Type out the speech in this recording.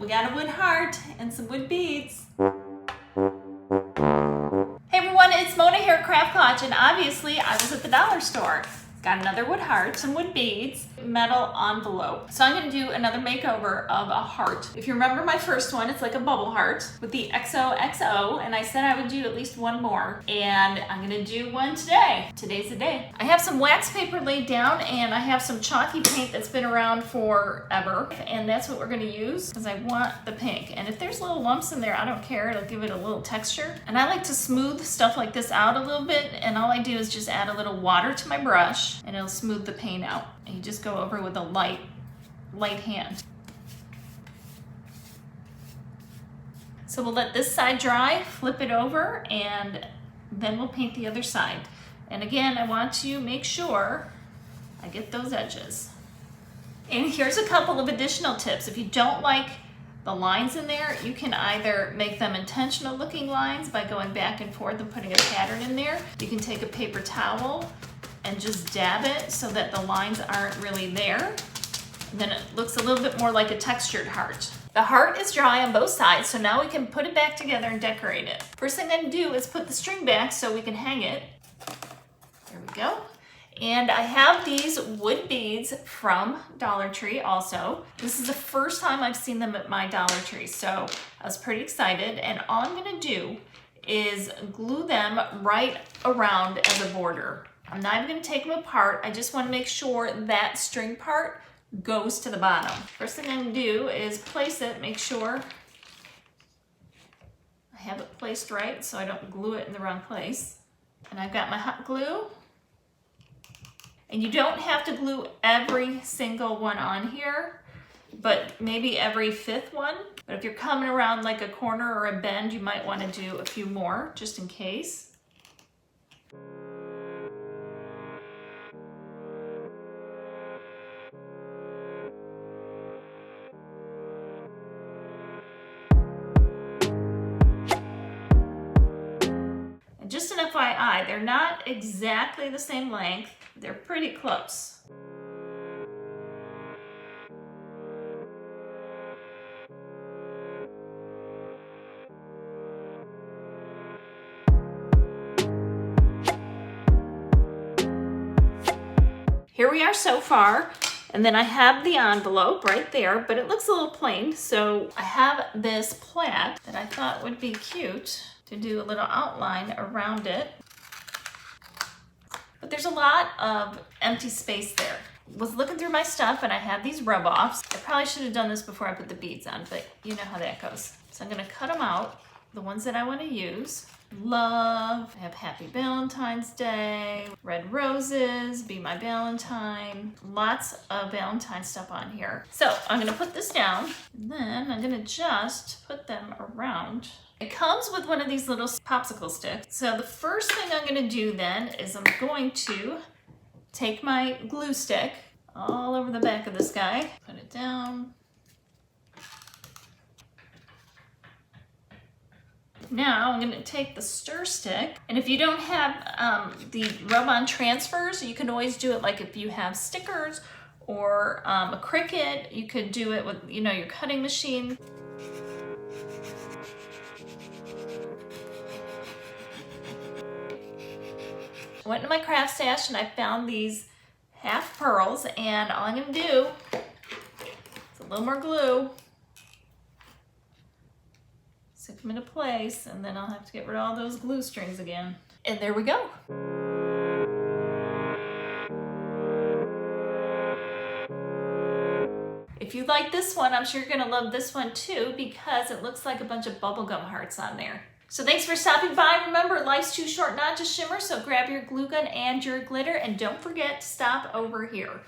We got a wood heart and some wood beads. Hey everyone, it's Mona here at Craft Clutch, and obviously I was at the dollar store. Got another wood heart, some wood beads, metal envelope. So I'm gonna do another makeover of a heart. If you remember my first one, it's like a bubble heart with the XOXO, and I said I would do at least one more, and I'm gonna do one today. Today's the day. I have some wax paper laid down, and I have some chalky paint that's been around forever, and that's what we're gonna use because I want the pink. And if there's little lumps in there, I don't care, it'll give it a little texture. And I like to smooth stuff like this out a little bit, and all I do is just add a little water to my brush, and it'll smooth the paint out. And you just go over with a light hand. So we'll let this side dry, flip it over, and then we'll paint the other side. And again, I want to make sure I get those edges. And here's a couple of additional tips. If you don't like the lines in there, you can either make them intentional looking lines by going back and forth and putting a pattern in there. You can take a paper towel and just dab it so that the lines aren't really there. And then it looks a little bit more like a textured heart. The heart is dry on both sides, so now we can put it back together and decorate it. First thing I'm gonna do is put the string back so we can hang it. There we go. And I have these wood beads from Dollar Tree also. This is the first time I've seen them at my Dollar Tree, so I was pretty excited. And all I'm gonna do is glue them right around as a border. I'm not even gonna take them apart. I just wanna make sure that string part goes to the bottom. First thing I'm gonna do is place it, make sure I have it placed right so I don't glue it in the wrong place. And I've got my hot glue. And you don't have to glue every single one on here, but maybe every fifth one. But if you're coming around like a corner or a bend, you might wanna do a few more just in case. Just an FYI, they're not exactly the same length. They're pretty close. Here we are so far. And then I have the envelope right there, but it looks a little plain. So I have this plaid that I thought would be cute to do a little outline around it. But there's a lot of empty space there. Was looking through my stuff and I had these rub-offs. I probably should have done this before I put the beads on, but you know how that goes. So I'm gonna cut them out, the ones that I wanna use. Love, I have Happy Valentine's Day, red roses, be my Valentine. Lots of Valentine stuff on here. So I'm gonna put this down, and then I'm gonna just put them around. It comes with one of these little popsicle sticks. So the first thing I'm gonna do then is I'm going to take my glue stick all over the back of this guy, put it down. Now I'm gonna take the stir stick, and if you don't have the rub-on transfers, you can always do it like if you have stickers or a Cricut, you could do it with, you know, your cutting machine. I went to my craft stash and I found these half pearls, and all I'm gonna do is a little more glue, stick them into place, and then I'll have to get rid of all those glue strings again. And there we go. If you like this one, I'm sure you're gonna love this one too, because it looks like a bunch of bubblegum hearts on there. So thanks for stopping by. Remember, life's too short not to shimmer, so grab your glue gun and your glitter, and don't forget to stop over here.